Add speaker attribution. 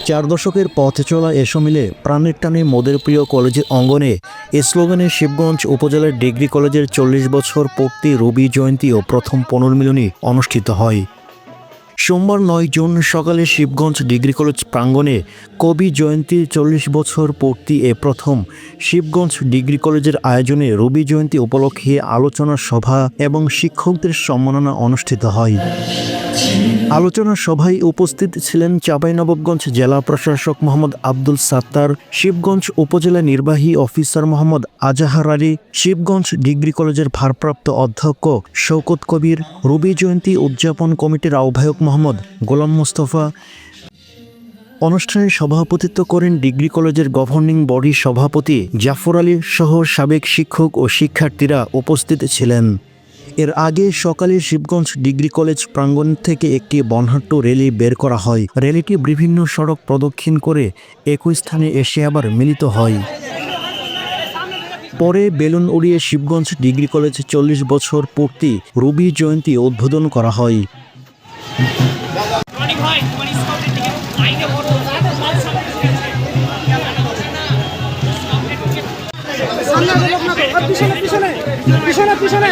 Speaker 1: 4 দশকের পথে চলা এসো মিলে প্রাণের টানে মোদের প্রিয় কলেজের অঙ্গনে এ স্লোগানে শিবগঞ্জ উপজেলার ডিগ্রি কলেজের 40 বছর পূর্তি রবি জয়ন্তী ও প্রথম পুনর্মিলনী অনুষ্ঠিত হয়। সোমবার 9 জুন সকালে শিবগঞ্জ ডিগ্রি কলেজ প্রাঙ্গণে কবি জয়ন্তীর 40 বছর পূর্তি এ প্রথম শিবগঞ্জ ডিগ্রি কলেজের আয়োজনে রবি জয়ন্তী উপলক্ষে আলোচনা সভা এবং শিক্ষকদের সম্মাননা অনুষ্ঠিত হয়। আলোচনা সভায় উপস্থিত ছিলেন চাঁপাইনবাবগঞ্জ জেলা প্রশাসক মোহাম্মদ আব্দুল সাত্তার, শিবগঞ্জ উপজেলা নির্বাহী অফিসার মোহাম্মদ আজাহার আলী, শিবগঞ্জ ডিগ্রি কলেজের ভারপ্রাপ্ত অধ্যক্ষ শওকত কবির, রবি জয়ন্তী উদযাপন কমিটির আহ্বায়ক মোহাম্মদ গোলাম মোস্তফা। অনুষ্ঠানে সভাপতিত্ব করেন ডিগ্রি কলেজের গভর্নিং বডি সভাপতি জাফর আলী সহ সাবেক শিক্ষক ও শিক্ষার্থীরা উপস্থিত ছিলেন। এর আগে সকালে শিবগঞ্জ ডিগ্রি কলেজ প্রাঙ্গণ থেকে একটি বর্ণাঢ্য র্যালি বের করা হয়। র্যালিটি বিভিন্ন সড়ক প্রদক্ষিণ করে একই স্থানে এসে আবার মিলিত হয়। পরে বেলুন উড়িয়ে শিবগঞ্জ ডিগ্রি কলেজ 40 বছর পূর্তি রবি জয়ন্তী উদ্বোধন করা হয়।
Speaker 2: পিছনে